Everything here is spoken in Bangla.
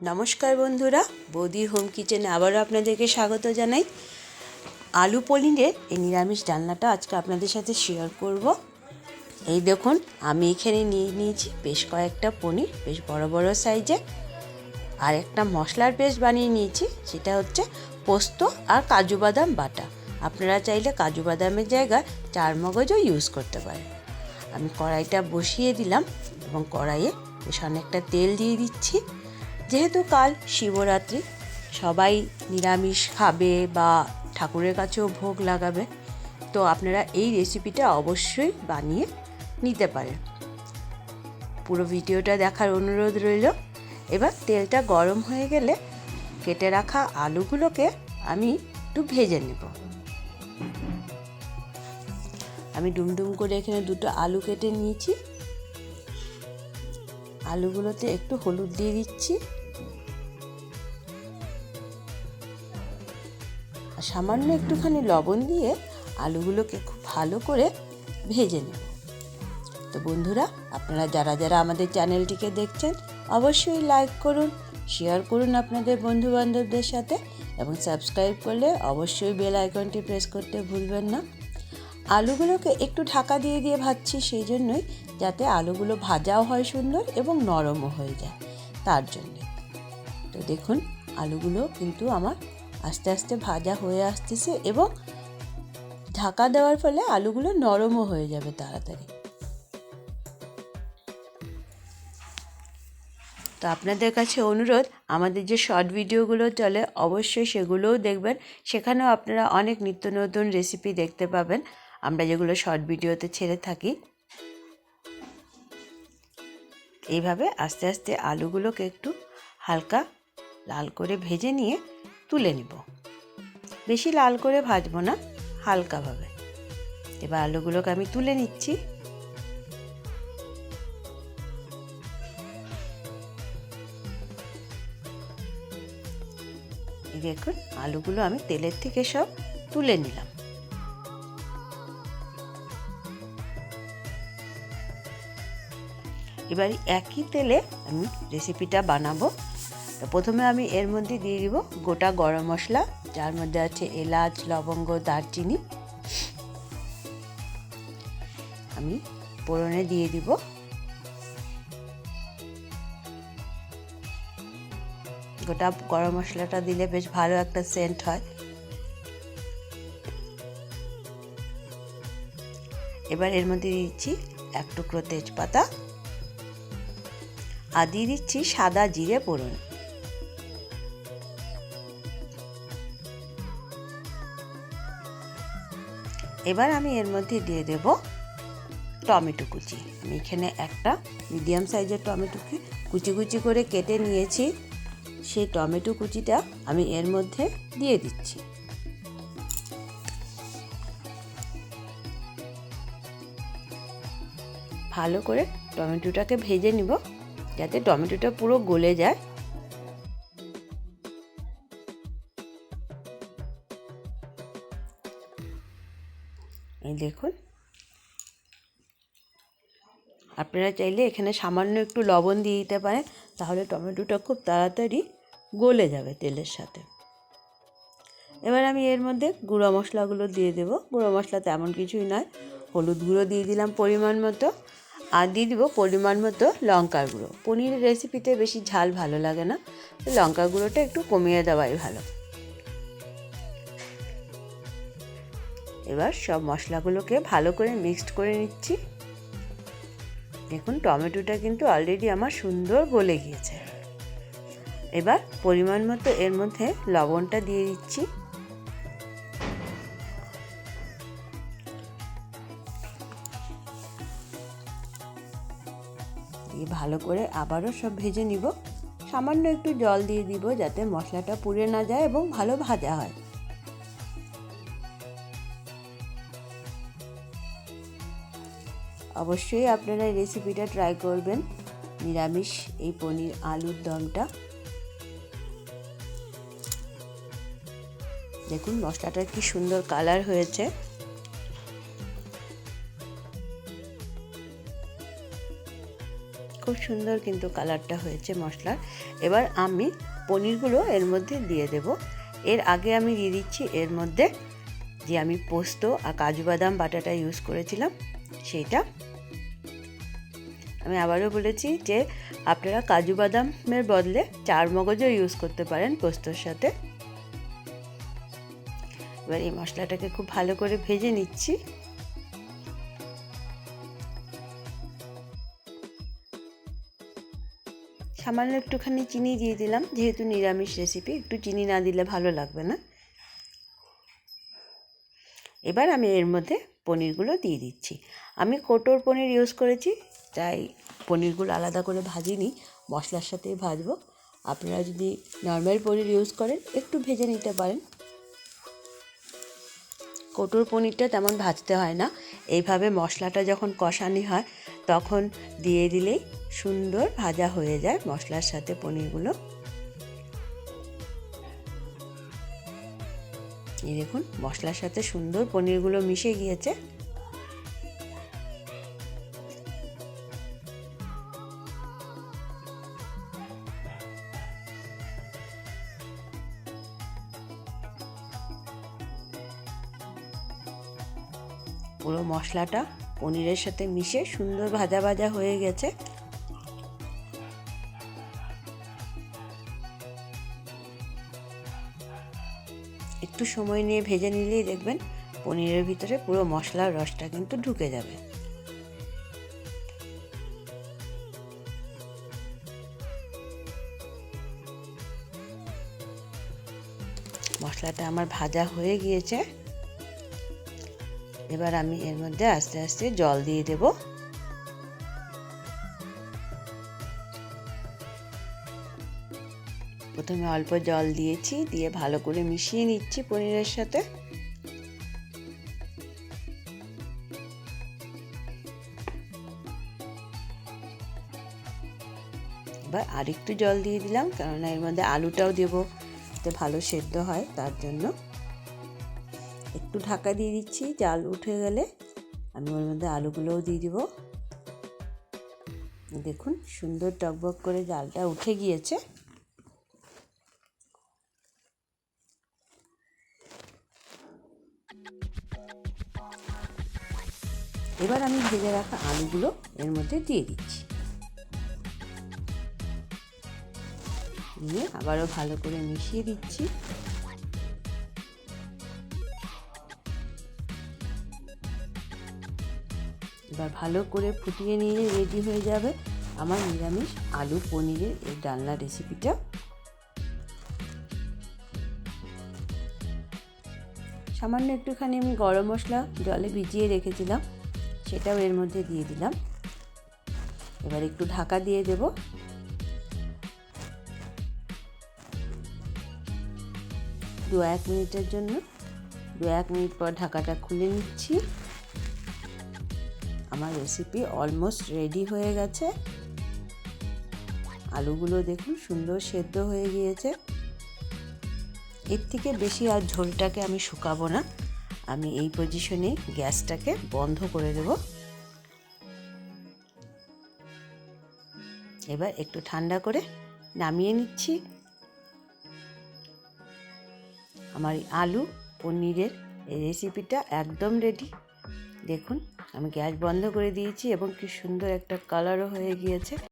নমস্কার বন্ধুরা, বৌদির হোম কিচেনে আবারও আপনাদেরকে স্বাগত জানাই। আলু পনিরের এই নিরামিষ ডালনাটা আজকে আপনাদের সাথে শেয়ার করব। এই দেখুন, আমি এখানে নিয়েছি বেশ কয়েকটা পনির, বেশ বড় বড় সাইজের। আর একটা মশলার পেস্ট বানিয়ে নিয়েছি, সেটা হচ্ছে পোস্ত আর কাজু বাদাম বাটা। আপনারা চাইলে কাজু বাদামের জায়গায় চারমগজও ইউজ করতে পারেন। আমি কড়াইটা বসিয়ে দিলাম এবং কড়াইয়ে বেশ অনেকটা তেল দিয়ে দিচ্ছি। যেহেতু কাল শিবরাত্রি, সবাই নিরামিষ খাবে বা ঠাকুরের কাছেও ভোগ লাগাবে, তো আপনারা এই রেসিপিটা অবশ্যই বানিয়ে নিতে পারেন। পুরো ভিডিওটা দেখার অনুরোধ রইল। এবার তেলটা গরম হয়ে গেলে কেটে রাখা আলুগুলোকে আমি একটু ভেজে নেব। আমি ডুমডুম করে এখানে দুটো আলু কেটে নিয়েছি। আলুগুলোতে একটু হলুদ দিয়ে দিচ্ছি আর সামান্য একটুখানি লবণ দিয়ে আলুগুলোকে খুব ভালো করে ভেজে নেব। তো বন্ধুরা, আপনারা যারা যারা আমাদের চ্যানেলটিকে দেখছেন অবশ্যই লাইক করুন, শেয়ার করুন আপনাদের বন্ধুবান্ধবদের সাথে, এবং সাবস্ক্রাইব করলে অবশ্যই বেল আইকনটি প্রেস করতে ভুলবেন না। আলুগুলোকে একটু ঢাকা দিয়ে দিয়ে ভাজছি, সেই জন্যই, যাতে আলুগুলো ভাজাও হয় সুন্দর এবং নরমও হয়ে যায়, তার জন্যে। তো দেখুন, আলুগুলো কিন্তু আমার আস্তে আস্তে ভাজা হয়ে আসতেছে এবং ঢাকা দেওয়ার ফলে আলুগুলো নরমও হয়ে যাবে তাড়াতাড়ি। তো আপনাদের কাছে অনুরোধ, আমাদের যে শর্ট ভিডিওগুলো চলে অবশ্যই সেগুলোও দেখবেন। সেখানেও আপনারা অনেক নিত্য নতুন রেসিপি দেখতে পাবেন, আমরা যেগুলো শর্ট ভিডিওতে ছেড়ে থাকি। এইভাবে আস্তে আস্তে আলুগুলোকে একটু হালকা লাল করে ভেজে নিয়ে তুলে নেব। বেশি লাল করে ভাজবো না, হালকাভাবে। এবার আলুগুলোকে আমি তুলে নিচ্ছি। দেখুন, আলুগুলো আমি তেলের থেকে সব তুলে নিলাম। এবার একই তেলে আমি রেসিপিটা বানাবো। তো প্রথমে আমি এর মধ্যে দিয়ে দিব গোটা গরম মশলা, যার মধ্যে আছে এলাচ, লবঙ্গ, দারচিনি। আমি ফোড়নে দিয়ে দিব গোটা গরম মশলাটা, দিলে বেশ ভালো একটা সেন্ট হয়। এবার এর মধ্যে দিচ্ছি এক টুকরো তেজপাতা আর দিয়ে দিচ্ছি সাদা জিরে ফোড়ন। এবার আমি এর মধ্যে দিয়ে দেব টমেটো কুচি। আমি এখানে একটা মিডিয়াম সাইজের টমেটোকে কুচি কুচি করে কেটে নিয়েছি। সেই টমেটো কুচিটা আমি এর মধ্যে দিয়ে দিচ্ছি। ভালো করে টমেটোটাকে ভেজে নিব, যাতে টমেটোটা পুরো গলে যায়। এই দেখুন, আপনারা চাইলে এখানে সামান্য একটু লবণ দিয়ে দিতে পারেন, তাহলে টমেটোটা খুব তাড়াতাড়ি গলে যাবে তেলের সাথে। এবার আমি এর মধ্যে গুঁড়ো মশলাগুলো দিয়ে দেব। গুঁড়ো মশলা তেমন কিছুই নয়, হলুদ গুঁড়ো দিয়ে দিলাম পরিমাণ মতো, আর দিয়ে দিব পরিমাণ মতো লঙ্কার গুঁড়ো। পনিরের রেসিপিতে বেশি ঝাল ভালো লাগে না, তো লঙ্কার গুঁড়োটা একটু কমিয়ে দেওয়াই ভালো। এবার সব মশলাগুলোকে ভালো করে মিক্সড করে নিচ্ছি। দেখুন, টমেটোটা কিন্তু অলরেডি আমার সুন্দর গলে গিয়েছে। এবার পরিমাণ মতো এর মধ্যে লবণটা দিয়ে দিচ্ছি। দিয়ে ভালো করে আবারও সব ভেজে নিব। সামান্য একটু জল দিয়ে দিব, যাতে মশলাটা পুড়ে না যায় এবং ভালো ভাজা হয়। অবশ্যই আপনারা এই রেসিপিটা ট্রাই করবেন, নিরামিষ এই পনির আলুর দমটা। দেখুন, মশলাটার কি সুন্দর কালার হয়েছে। খুব সুন্দর কিন্তু কালারটা হয়েছে মশলার। এবার আমি পনিরগুলো এর মধ্যে দিয়ে দেব। এর আগে আমি দিয়ে দিচ্ছি এর মধ্যে যে আমি পোস্ত আর কাজু বাদাম বাটাটা ইউজ করেছিলাম সেইটা। আমি আবারও বলেছি যে আপনারা কাজু বাদামের বদলে চারমগজও ইউজ করতে পারেন পোস্তর সাথে। এবার এই মশলাটাকে খুব ভালো করে ভেজে নিচ্ছি। সামান্য একটুখানি চিনি দিয়ে দিলাম, যেহেতু নিরামিষ রেসিপি একটু চিনি না দিলে ভালো লাগবে না। এবার আমি এর মধ্যে পনিরগুলো দিয়ে দিচ্ছি। আমি কোটোর পনির ইউজ করেছি, তাই পনিরগুলো আলাদা করে ভাজিনি, মশলার সাথেই ভাজবো। আপনারা যদি নর্মাল পনির ইউজ করেন একটু ভেজে নিতে পারেন। কোটোর পনিরটা তেমন ভাজতে হয় না, এইভাবে মশলাটা যখন কষানি হয় তখন দিয়ে দিলেই সুন্দর ভাজা হয়ে যায় মশলার সাথে পনিরগুলো। এই দেখুন মশলার সাথে সুন্দর পনিরগুলো মিশে গিয়েছে। পুরো মশলাটা পনিরের সাথে মিশে সুন্দর ভাজা ভাজা হয়ে গেছে। একটু সময় নিয়ে ভেজে নিলেই দেখবেন পনিরের ভিতরে পুরো মশলার রসটা কিন্তু ঢুকে যাবে। মশলাটা আমার ভাজা হয়ে গিয়েছে। এবার আমি এর মধ্যে আস্তে আস্তে জল দিয়ে দেব। প্রথমে অল্প জল দিয়েছি, দিয়ে ভালো করে মিশিয়ে নিচ্ছি পনিরের সাথে। এবার আরেকটু জল দিয়ে দিলাম, কেননা এর মধ্যে আলুটাও দেবো, যাতে ভালো সেদ্ধ হয় তার জন্য। একটু ঢাকা দিয়ে দিচ্ছি, জাল উঠে গেলে আমি ওর মধ্যে আলুগুলোও দিয়ে দিব। দেখুন সুন্দর টকবক করে জালটা উঠে গিয়েছে। এবার আমি ভেজে রাখা আলুগুলো এর মধ্যে দিয়ে দিচ্ছি, দিয়ে আবারও ভালো করে মিশিয়ে দিচ্ছি। এবার ভালো করে ফুটিয়ে নিয়ে রেডি হয়ে যাবে আমার নিরামিষ আলু পনিরের এই ডালনা রেসিপিটা। সামান্য একটুখানি আমি গরম মশলা জলে ভিজিয়ে রেখেছিলাম, সেটাও এর মধ্যে দিয়ে দিলাম। এবার একটু ঢাকা দিয়ে দেব। 2-1 মিনিটের জন্য। 2-1 মিনিট পর ঢাকাটা খুলে নিচ্ছি। আমার রেসিপি অলমোস্ট রেডি হয়ে গেছে। আলুগুলো দেখুন সুন্দর সেদ্ধ হয়ে গিয়েছে। এর থেকে বেশি আর ঝোলটাকে আমি শুকাবো না, আমি এই পজিশনে গ্যাসটাকে বন্ধ করে দেব। এবার একটু ঠান্ডা করে নামিয়ে নিচ্ছি। আমার আলু পনিরের এই রেসিপিটা একদম রেডি। দেখুন আমি গ্যাস বন্ধ করে দিয়েছি এবং কি সুন্দর একটা কালারও হয়ে গিয়েছে।